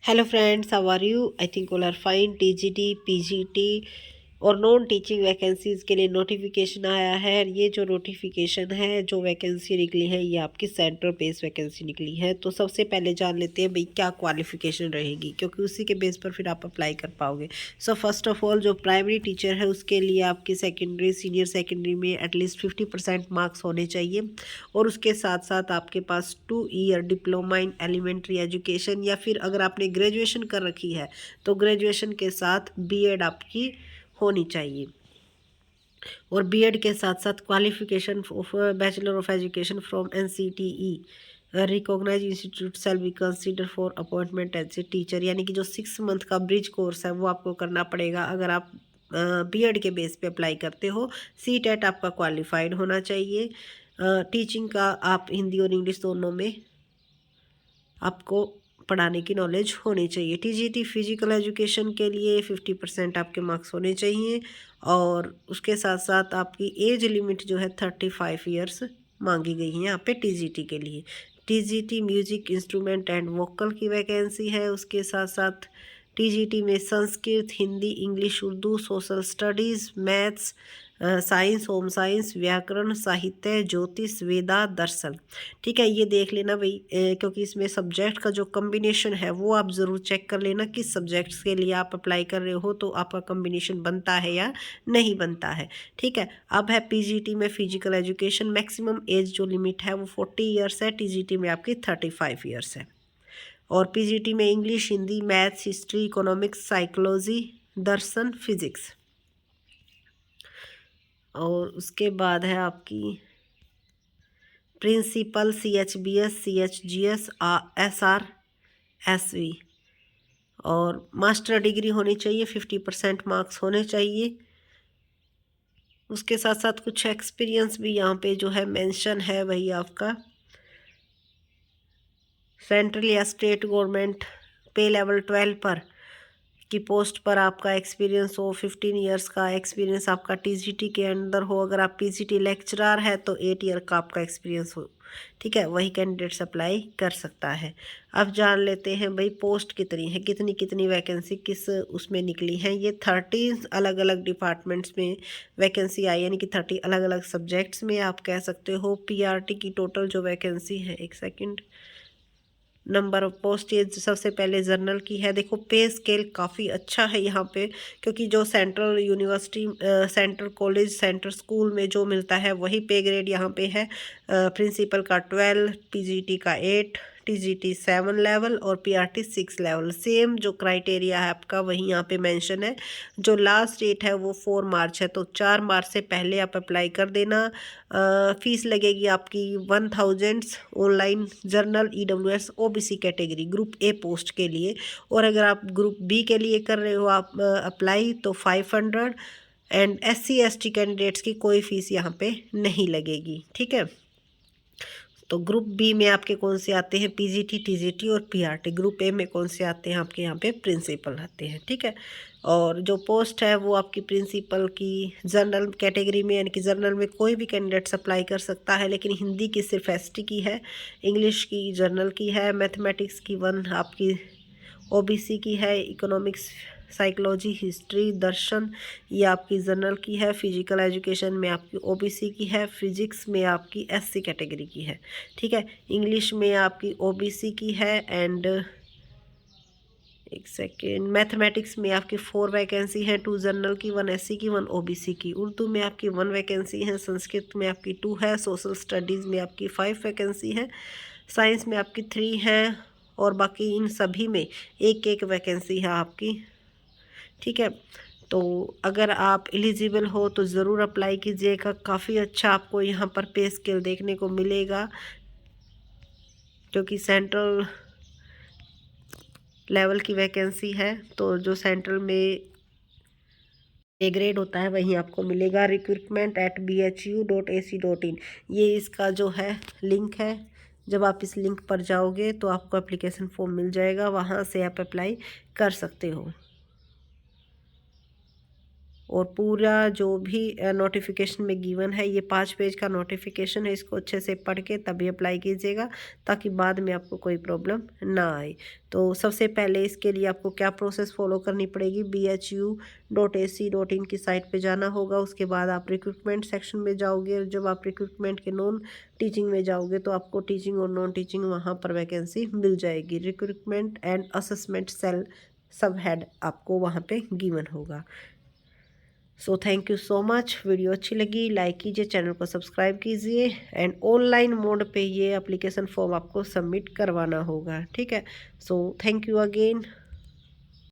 Hello friends, how are you? I think all are fine. TGT, PGT और non teaching vacancies के लिए notification आया है। ये जो नोटिफिकेशन है, जो वैकेंसी निकली है, ये आपकी सेंट्रल बेस वैकेंसी निकली है। तो सबसे पहले जान लेते हैं भाई क्या क्वालिफिकेशन रहेगी, क्योंकि उसी के बेस पर फिर आप अप्लाई कर पाओगे। सो फर्स्ट ऑफ ऑल, जो प्राइमरी टीचर है उसके लिए आपकी सेकेंडरी, सीनियर सेकेंडरी में एटलीस्ट 50% मार्क्स होने चाहिए। और उसके साथ साथ आपके पास 2 year diploma in elementary education, या फिर अगर आपने ग्रेजुएशन कर रखी है तो ग्रेजुएशन के साथ बीएड आपकी होनी चाहिए। और बीएड के साथ साथ qualification of bachelor of education from NCTE recognise institute shall be consider for appointment as a teacher. यानी कि जो 6 मंथ का ब्रिज कोर्स है वो आपको करना पड़ेगा अगर आप बीएड के बेस पे अप्लाई करते हो। सीटेट आपका क्वालिफाइड होना चाहिए। टीचिंग का आप हिंदी और इंग्लिश दोनों में आपको पढ़ाने की नॉलेज होनी चाहिए। टीजीटी फिजिकल एजुकेशन के लिए 50% आपके मार्क्स होने चाहिए। और उसके साथ साथ आपकी एज लिमिट जो है 35 ईयर्स मांगी गई है यहाँ पे टीजीटी के लिए। TGT music instrument and vocal की वैकेंसी है। उसके साथ साथ टीजीटी में Sanskrit, Hindi, English, Urdu, social studies, maths, science, home science, व्याकरण, साहित्य, ज्योतिष, वेदा, दर्शन। ठीक है, ये देख लेना भाई, क्योंकि इसमें सब्जेक्ट का जो कम्बिनेशन है वो आप ज़रूर चेक कर लेना किस सब्जेक्ट्स के लिए आप अप्लाई कर रहे हो, तो आपका कम्बिनेशन बनता है या नहीं बनता है। ठीक है, अब है पीजीटी में फिजिकल एजुकेशन। मैक्सिमम एज जो लिमिट है वो 40 ईयर्स है। टीजीटी में आपकी 35 ईयर्स है। और पीजीटी में English, Hindi, maths, history, economics, psychology, दर्शन, फिजिक्स। और उसके बाद है आपकी principal, CHBS, CHGS, SR, SV। और मास्टर डिग्री होनी चाहिए, 50% मार्क्स होने चाहिए। उसके साथ साथ कुछ एक्सपीरियंस भी यहाँ पे जो है मेंशन है, वही आपका सेंट्रल या स्टेट गवर्नमेंट पे लेवल 12 पर की पोस्ट पर आपका एक्सपीरियंस हो। 15 ईयर्स का एक्सपीरियंस आपका टीजीटी के अंदर हो। अगर आप पीजीटी लेक्चरर है तो 8 ईयर का आपका एक्सपीरियंस हो। ठीक है, वही कैंडिडेट्स अप्लाई कर सकता है। अब जान लेते हैं भाई पोस्ट कितनी है, कितनी कितनी वैकेंसी किस उसमें निकली है। ये 30 अलग अलग डिपार्टमेंट्स में वैकेंसी आई, यानी कि 30 अलग अलग सब्जेक्ट्स में आप कह सकते हो। पीआरटी की टोटल जो वैकेंसी है, एक सेकेंड, नंबर ऑफ पोस्ट, ये सबसे पहले जर्नल की है। देखो पे स्केल काफ़ी अच्छा है यहाँ पे, क्योंकि जो central university, central college, central school में जो मिलता है वही पे ग्रेड यहाँ पे है। प्रिंसिपल का 12, पीजीटी का 8, टीजीटी 7 लेवल और पीआरटी 6 लेवल। सेम जो क्राइटेरिया है आपका वही यहाँ पे मेंशन है। जो लास्ट डेट है वो 4 मार्च है, तो 4 मार्च से पहले आप अप्लाई कर देना। फीस लगेगी आपकी 1000 online. Journal, EWS, OBC category group A post के लिए। और अगर आप ग्रुप बी के लिए कर रहे हो आप अप्लाई, तो 500। एंड SC ST कैंडिडेट्स की कोई फीस यहाँ पे नहीं लगेगी। ठीक है, तो ग्रुप बी में आपके कौन से आते हैं? पीजीटी, टीजीटी और पीआरटी। ग्रुप ए में कौन से आते हैं? आपके यहाँ पे प्रिंसिपल आते हैं। ठीक है, और जो पोस्ट है वो आपकी प्रिंसिपल की जनरल कैटेगरी में, यानी कि जनरल में कोई भी कैंडिडेट्स अप्लाई कर सकता है, लेकिन हिंदी की सिर्फ ST की है, इंग्लिश की जनरल की है, मैथमेटिक्स की 1 आपकी ओबीसी की है, इकोनॉमिक्स, साइकोलॉजी, हिस्ट्री, दर्शन ये आपकी जनरल की है, फिजिकल एजुकेशन में आपकी ओबीसी की है, फिजिक्स में आपकी SC कैटेगरी की है। ठीक है, इंग्लिश में आपकी ओबीसी की है। एंड एक सेकेंड, मैथमेटिक्स में आपकी 4 वैकेंसी हैं, 2 जनरल की, 1 SC की, 1 ओबीसी की। उर्दू में आपकी 1 वैकेंसी है, संस्कृत में आपकी 2 है, सोशल स्टडीज़ में आपकी 5 वैकेंसी है, साइंस में आपकी 3 है, और बाकी इन सभी में एक एक वैकेंसी है आपकी। ठीक है, तो अगर आप एलिजिबल हो तो ज़रूर अप्लाई कीजिएगा। काफ़ी अच्छा आपको यहाँ पर पे स्केल देखने को मिलेगा, क्योंकि सेंट्रल लेवल की वैकेंसी है। तो जो सेंट्रल में ए ग्रेड होता है वहीं आपको मिलेगा। recruitment@bhu.ac.in, ये इसका जो है लिंक है। जब आप इस लिंक पर जाओगे तो आपको एप्लीकेशन फॉर्म मिल जाएगा, वहाँ से आप अप्लाई कर सकते हो। और पूरा जो भी नोटिफिकेशन में गिवन है, ये 5 पेज का नोटिफिकेशन है, इसको अच्छे से पढ़ के तभी अप्लाई कीजिएगा ताकि बाद में आपको कोई प्रॉब्लम ना आए। तो सबसे पहले इसके लिए आपको क्या प्रोसेस फॉलो करनी पड़ेगी, bhu.ac.in की साइट पे जाना होगा। उसके बाद आप रिक्रूटमेंट सेक्शन में जाओगे और जब आप रिक्रूटमेंट के नॉन टीचिंग में जाओगे तो आपको टीचिंग और नॉन टीचिंग वहाँ पर वैकेंसी मिल जाएगी। रिक्रूटमेंट एंड असेसमेंट सेल सब हेड आपको वहाँ पे गिवन होगा। So thank you so much. Video अच्छी लगी लाइक कीजिए, चैनल को सब्सक्राइब कीजिए एंड ऑनलाइन मोड पे ये एप्लीकेशन फॉर्म आपको सबमिट करवाना होगा, ठीक है। So thank you again.